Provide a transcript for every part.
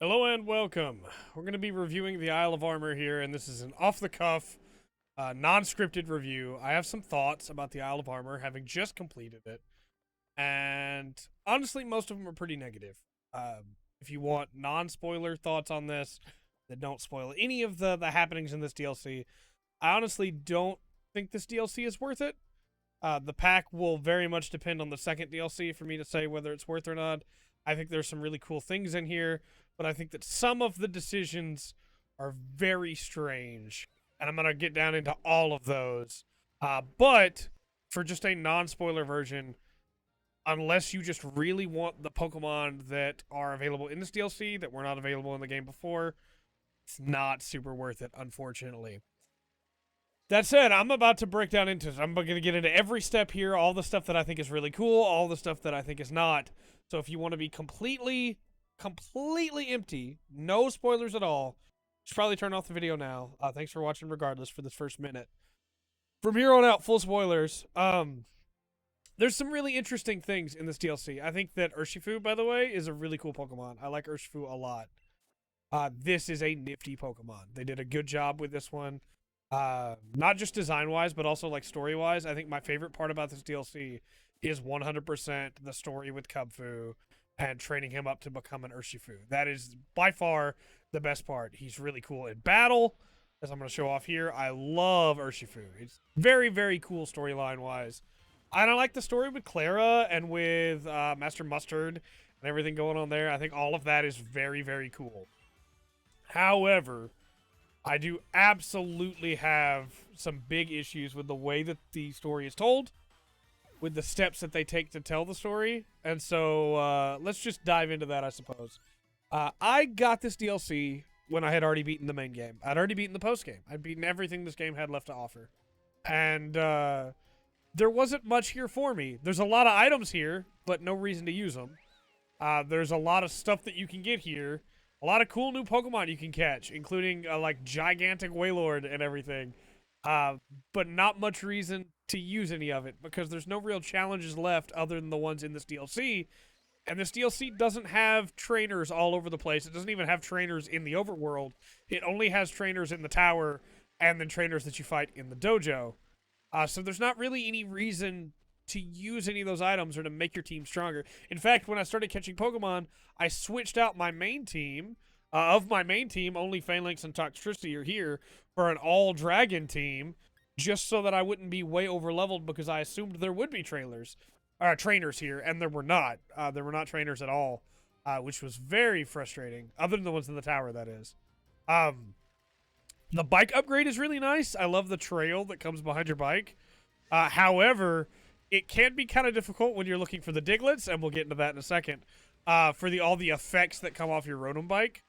Hello and welcome. We're going to be reviewing the Isle of Armor here, and this is an off-the-cuff, non-scripted review. I have some thoughts about the Isle of Armor, having just completed it, and honestly, most of them are pretty negative. If you want non-spoiler thoughts on this that don't spoil any of the happenings in this DLC, I honestly don't think this DLC is worth it. The pack will very much depend on the second DLC for me to say whether it's worth or not. I think there's some really cool things in here, but I think that some of the decisions are very strange, and I'm gonna get down into all of those. But for just a non-spoiler version, unless you just really want the Pokemon that are available in this DLC that were not available in the game before, it's not super worth it, unfortunately. That said, I'm about to break down into it. I'm going to get into every step here, all the stuff that I think is really cool, all the stuff that I think is not. So if you want to be completely empty, no spoilers at all, just probably turn off the video now. Thanks for watching regardless for this first minute. From here on out, full spoilers. There's some really interesting things in this DLC. I think that Urshifu, by the way, is a really cool Pokemon. I like Urshifu a lot. This is a nifty Pokemon. They did a good job with this one. Not just design wise, but also like story wise. I think my favorite part about this DLC is 100% the story with Kubfu and training him up to become an Urshifu. That is by far the best part. He's really cool in battle, as I'm going to show off here. I love Urshifu. It's very, very cool storyline wise. I don't like the story with Clara and with Master Mustard and everything going on there. I think all of that is very, very cool. However, I do absolutely have some big issues with the way that the story is told, with the steps that they take to tell the story. And so let's just dive into that, I suppose. I got this DLC when I had already beaten the main game. I'd already beaten the post game. I'd beaten everything this game had left to offer. And there wasn't much here for me. There's a lot of items here, but no reason to use them. There's a lot of stuff that you can get here. A lot of cool new Pokemon you can catch, including like gigantic Wailord and everything. But not much reason to use any of it because there's no real challenges left other than the ones in this DLC. And this DLC doesn't have trainers all over the place. It doesn't even have trainers in the overworld. It only has trainers in the tower and then trainers that you fight in the dojo. So there's not really any reason to use any of those items or to make your team stronger. In fact, when I started catching Pokemon, I switched out my main team. Of my main team, only Phalanx and Toxtricity are here for an all-dragon team, just so that I wouldn't be way over-leveled because I assumed there would be trainers here, and there were not. There were not trainers at all, which was very frustrating, other than the ones in the tower, that is. The bike upgrade is really nice. I love the trail that comes behind your bike. However, it can be kind of difficult when you're looking for the Diglets, and we'll get into that in a second, for all the effects that come off your Rotom bike.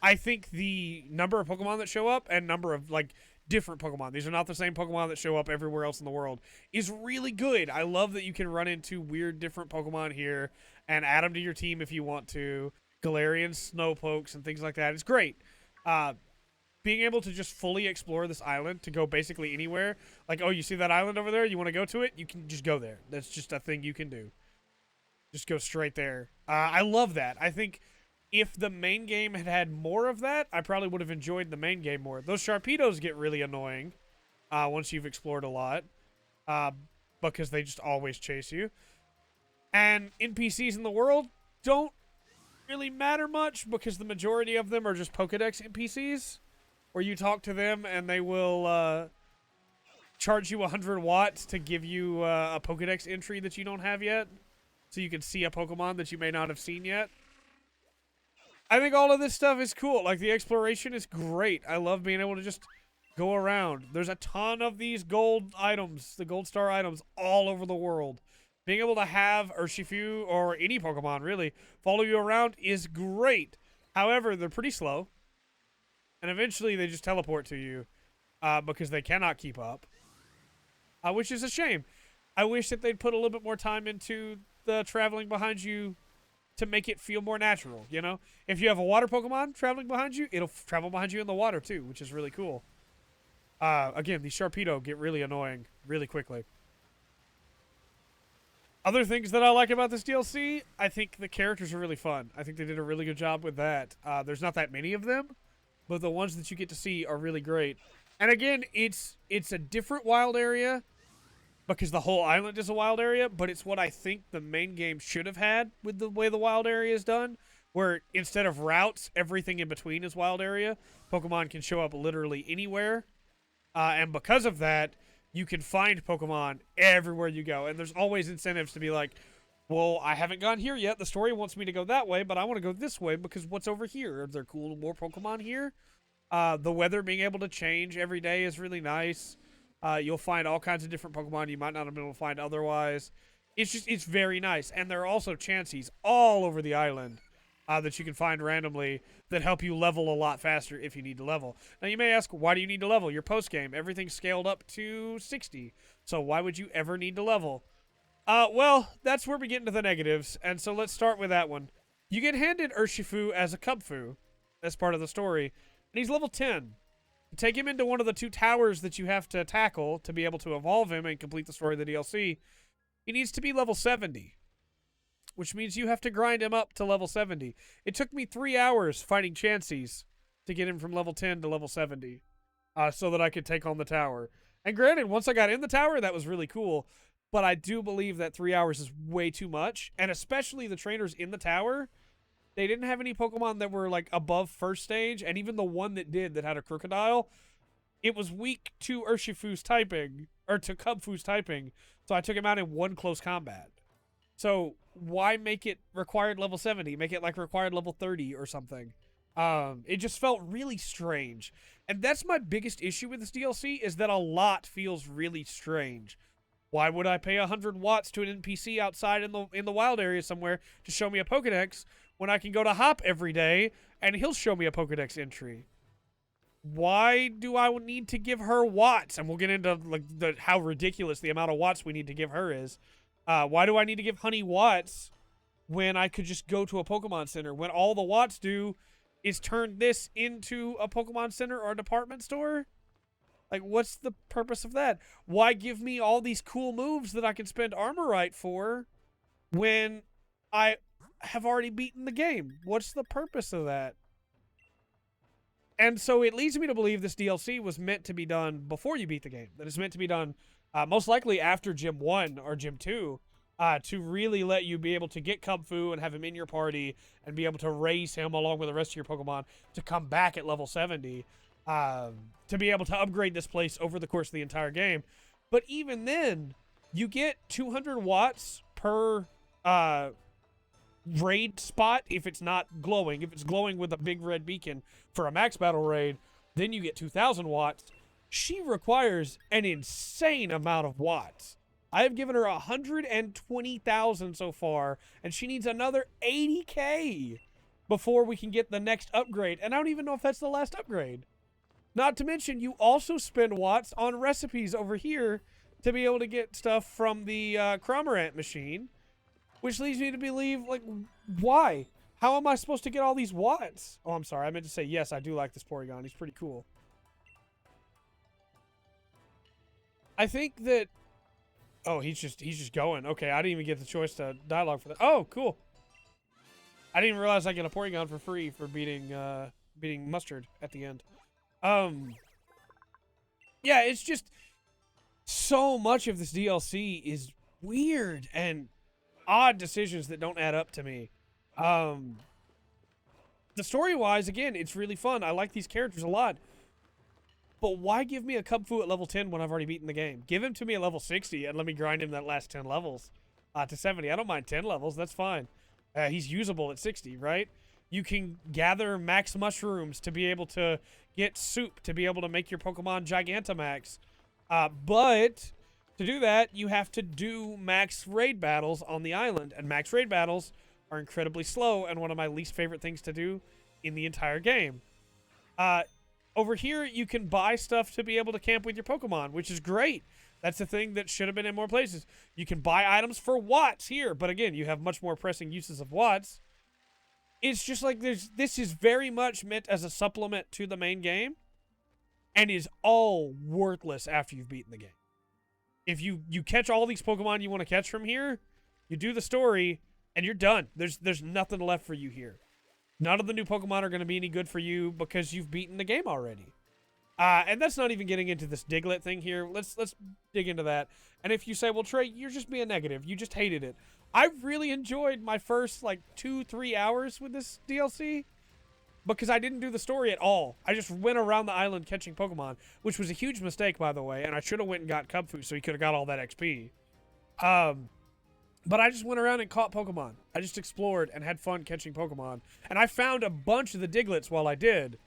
I think the number of Pokemon that show up and number of, like, different Pokemon, these are not the same Pokemon that show up everywhere else in the world, is really good. I love that you can run into weird different Pokemon here and add them to your team if you want to. Galarian, Slowpokes, and things like that. It's great. Being able to just fully explore this island to go basically anywhere. Like, oh, you see that island over there? You want to go to it? You can just go there. That's just a thing you can do. Just go straight there. I love that. I think if the main game had had more of that, I probably would have enjoyed the main game more. Those Sharpedos get really annoying once you've explored a lot because they just always chase you. And NPCs in the world don't really matter much because the majority of them are just Pokedex NPCs, where you talk to them and they will charge you 100 watts to give you a Pokedex entry that you don't have yet, so you can see a Pokemon that you may not have seen yet. I think all of this stuff is cool. Like, the exploration is great. I love being able to just go around. There's a ton of these gold items, the gold star items, all over the world. Being able to have Urshifu, or any Pokemon really, follow you around is great. However, they're pretty slow. And eventually they just teleport to you because they cannot keep up, which is a shame. I wish that they'd put a little bit more time into the traveling behind you to make it feel more natural, you know? If you have a water Pokemon traveling behind you, it'll travel behind you in the water too, which is really cool. Again, these Sharpedo get really annoying really quickly. Other things that I like about this DLC, I think the characters are really fun. I think they did a really good job with that. There's not that many of them, but the ones that you get to see are really great. And again, it's a different wild area because the whole island is a wild area, but it's what I think the main game should have had with the way the wild area is done, where instead of routes, everything in between is wild area. Pokemon can show up literally anywhere. And because of that, you can find Pokemon everywhere you go. And there's always incentives to be like, well, I haven't gone here yet. The story wants me to go that way, but I want to go this way because what's over here? Are there cool more Pokemon here? The weather being able to change every day is really nice. You'll find all kinds of different Pokemon you might not have been able to find otherwise. It's very nice. And there are also Chanseys all over the island that you can find randomly that help you level a lot faster if you need to level. Now, you may ask, why do you need to level? Your post-game, everything's scaled up to 60. So why would you ever need to level? Well, that's where we get into the negatives. And so let's start with that one. You get handed Urshifu as a Cubfu as part of the story. And he's level 10. You take him into one of the 2 towers that you have to tackle to be able to evolve him and complete the story of the DLC. He needs to be level 70. Which means you have to grind him up to level 70. It took me 3 hours fighting Chanseys to get him from level 10 to level 70 so that I could take on the tower. And granted, once I got in the tower, that was really cool. But I do believe that 3 hours is way too much. And especially the trainers in the tower, they didn't have any Pokemon that were like above first stage. And even the one that did, that had a Crocodile, it was weak to Urshifu's typing, or to Cubfu's typing. So I took him out in 1 close combat. So why make it required level 70? Make it like required level 30 or something. It just felt really strange. And that's my biggest issue with this DLC, is that a lot feels really strange. Why would I pay 100 watts to an NPC outside in the wild area somewhere to show me a Pokedex when I can go to Hop every day and he'll show me a Pokedex entry? Why do I need to give her watts? And we'll get into like how ridiculous the amount of watts we need to give her is. Why do I need to give Honey watts when I could just go to a Pokemon Center? When all the watts do is turn this into a Pokemon Center or a department store? Like, what's the purpose of that? Why give me all these cool moves that I can spend Armorite for when I have already beaten the game? What's the purpose of that? And so it leads me to believe this DLC was meant to be done before you beat the game. That it's meant to be done most likely after Gym 1 or Gym 2 to really let you be able to get Cubfu and have him in your party and be able to raise him along with the rest of your Pokemon to come back at level 70 to be able to upgrade this place over the course of the entire game. But even then, you get 200 watts per raid spot if it's not glowing. If it's glowing with a big red beacon for a max battle raid, then you get 2,000 watts. She requires an insane amount of watts. I have given her 120,000 so far, and she needs another 80k before we can get the next upgrade. And I don't even know if that's the last upgrade. Not to mention, you also spend watts on recipes over here to be able to get stuff from the Cramorant machine, which leads me to believe, like, why? How am I supposed to get all these watts? Oh, I'm sorry. I meant to say, yes, I do like this Porygon. He's pretty cool. I think that... Oh, he's just going. Okay, I didn't even get the choice to dialogue for that. Oh, cool. I didn't realize I get a Porygon for free for beating Mustard at the end. Yeah, it's just so much of this DLC is weird and odd decisions that don't add up to me. The story-wise, again, it's really fun. I like these characters a lot. But why give me a Cubfu at level 10 when I've already beaten the game? Give him to me at level 60 and let me grind him that last 10 levels to 70. I don't mind 10 levels. That's fine. He's usable at 60, right? You can gather max mushrooms to be able to get soup, to be able to make your Pokemon Gigantamax. But to do that, you have to do max raid battles on the island. And max raid battles are incredibly slow and one of my least favorite things to do in the entire game. Over here, you can buy stuff to be able to camp with your Pokemon, which is great. That's a thing that should have been in more places. You can buy items for watts here, but again, you have much more pressing uses of watts. It's just like this is very much meant as a supplement to the main game and is all worthless after you've beaten the game. If you catch all these Pokemon you want to catch from here, You do the story, and you're done. There's nothing left for you here. None of the new Pokemon are going to be any good for you because you've beaten the game already. And that's not even getting into this Diglett thing here. Let's dig into that. And if you say, well, Trey, you're just being negative. You just hated it. I really enjoyed my first, like, 2-3 hours with this DLC because I didn't do the story at all. I just went around the island catching Pokemon, which was a huge mistake, by the way, and I should have went and got Cubfu so he could have got all that XP. But I just went around and caught Pokemon. I just explored and had fun catching Pokemon. And I found a bunch of the Digletts while I did.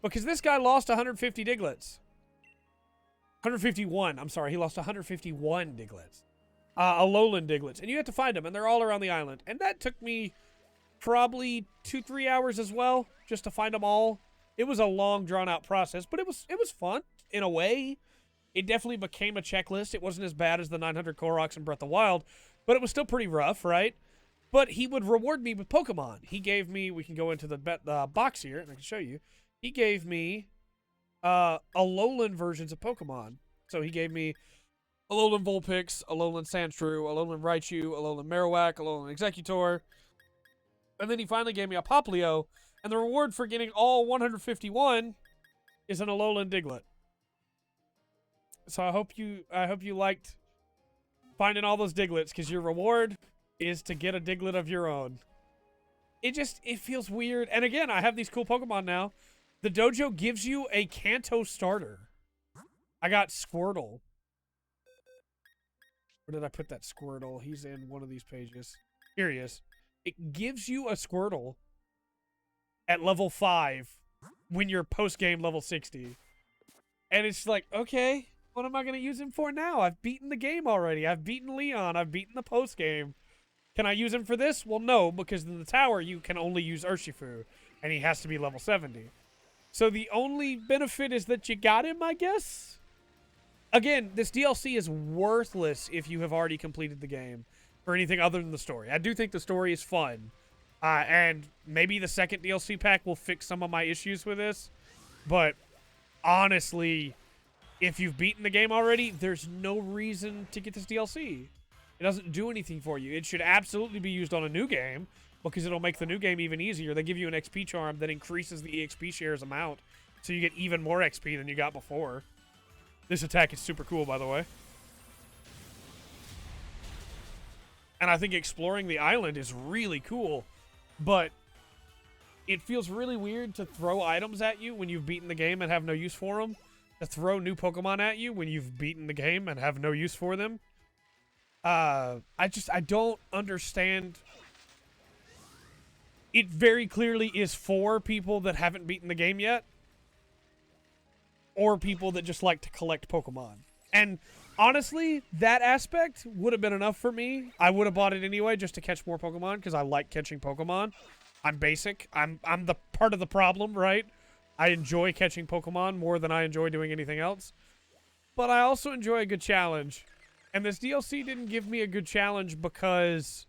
Because this guy lost 150 Digletts. 151. I'm sorry. He lost 151 Digletts. Alolan Digletts. And you have to find them. And they're all around the island. And that took me probably 2-3 hours as well. Just to find them all. It was a long, drawn-out process. But it was fun. In a way. It definitely became a checklist. It wasn't as bad as the 900 Koroks in Breath of the Wild. But it was still pretty rough, right? But he would reward me with Pokemon. He gave me, we can go into the box here, and I can show you. He gave me Alolan versions of Pokemon. So he gave me Alolan Vulpix, Alolan Sandshrew, Alolan Raichu, Alolan Marowak, Alolan Executor. And then he finally gave me a Popplio. And the reward for getting all 151 is an Alolan Diglett. So I hope you liked finding all those Digletts, because your reward is to get a Diglett of your own. It feels weird. And again, I have these cool Pokemon now. The dojo gives you a Kanto starter. I got Squirtle. Where did I put that Squirtle? He's in one of these pages. Here he is. It gives you a Squirtle at level 5 when you're post-game level 60. And it's like, okay, what am I going to use him for now? I've beaten the game already. I've beaten Leon. I've beaten the post-game. Can I use him for this? Well, no, because in the tower, you can only use Urshifu, and he has to be level 70. So the only benefit is that you got him, I guess? Again, this DLC is worthless if you have already completed the game for anything other than the story. I do think the story is fun, and maybe the second DLC pack will fix some of my issues with this, but honestly, if you've beaten the game already, there's no reason to get this DLC. It doesn't do anything for you. It should absolutely be used on a new game because it'll make the new game even easier. They give you an XP charm that increases the EXP shares amount, so you get even more XP than you got before. This attack is super cool, by the way. And I think exploring the island is really cool, but it feels really weird to throw items at you when you've beaten the game and have no use for them. To throw new Pokemon at you when you've beaten the game and have no use for them. I don't understand. It very clearly is for people that haven't beaten the game yet, or people that just like to collect Pokemon. And honestly, that aspect would have been enough for me. I would have bought it anyway just to catch more Pokemon because I like catching Pokemon. I'm basic. I'm the part of the problem, right? I enjoy catching Pokemon more than I enjoy doing anything else. But I also enjoy a good challenge. And this DLC didn't give me a good challenge because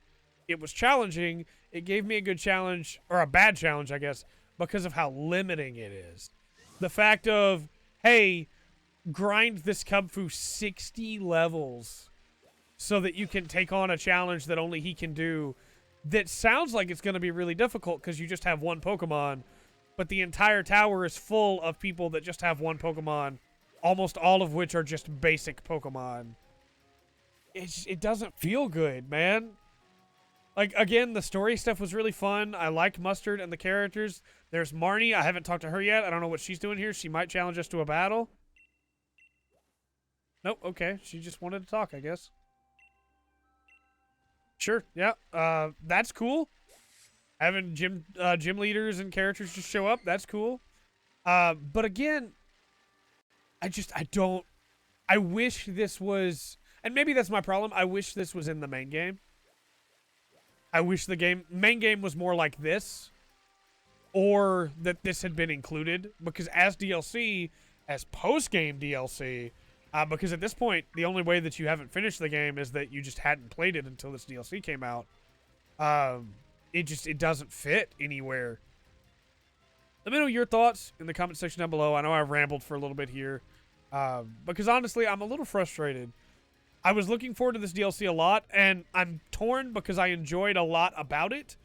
it was challenging. It gave me a good challenge, or a bad challenge, I guess, because of how limiting it is. The fact of, hey, grind this Cubfu 60 levels so that you can take on a challenge that only he can do that sounds like it's going to be really difficult because you just have one Pokemon, but the entire tower is full of people that just have one Pokemon, almost all of which are just basic Pokemon. It doesn't feel good, man. Like, again, the story stuff was really fun. I liked Mustard and the characters. There's Marnie. I haven't talked to her yet. I don't know what she's doing here. She might challenge us to a battle. Nope, okay. She just wanted to talk, I guess. Sure, yeah. That's cool. Having gym leaders and characters just show up, that's cool. But again, I wish this was, and maybe that's my problem, I wish this was in the main game. I wish the main game was more like this, or that this had been included, because as DLC, as post-game DLC, because at this point, the only way that you haven't finished the game is that you just hadn't played it until this DLC came out. It doesn't fit anywhere. Let me know your thoughts in the comment section down below. I know I rambled for a little bit here, because honestly, I'm a little frustrated. I was looking forward to this DLC a lot, and I'm torn because I enjoyed a lot about it.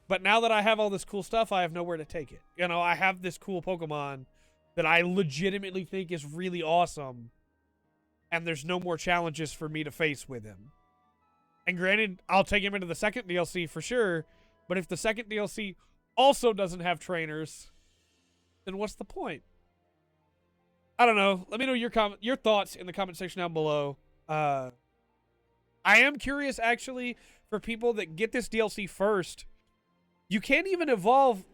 But now that I have all this cool stuff, I have nowhere to take it. You know, I have this cool Pokemon that I legitimately think is really awesome, and there's no more challenges for me to face with him. And granted, I'll take him into the second DLC for sure, but if the second DLC also doesn't have trainers, then what's the point? I don't know. Let me know your thoughts in the comment section down below. I am curious, actually, for people that get this DLC first. You can't even evolve.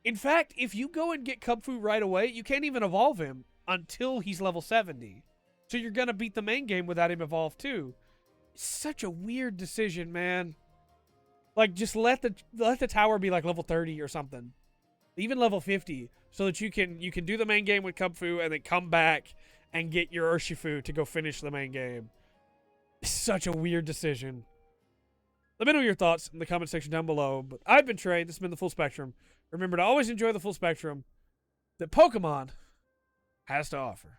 In fact, if you go and get Kung Fu right away, you can't even evolve him until he's level 70. So you're going to beat the main game without him evolved too. It's such a weird decision, man. Like, just let the tower be like level 30 or something. Even level 50, so that you can do the main game with Kung Fu and then come back and get your Urshifu to go finish the main game. It's such a weird decision. Let me know your thoughts in the comment section down below. But I've been Trey. This has been the Full Spectrum. Remember to always enjoy the full spectrum that Pokemon has to offer.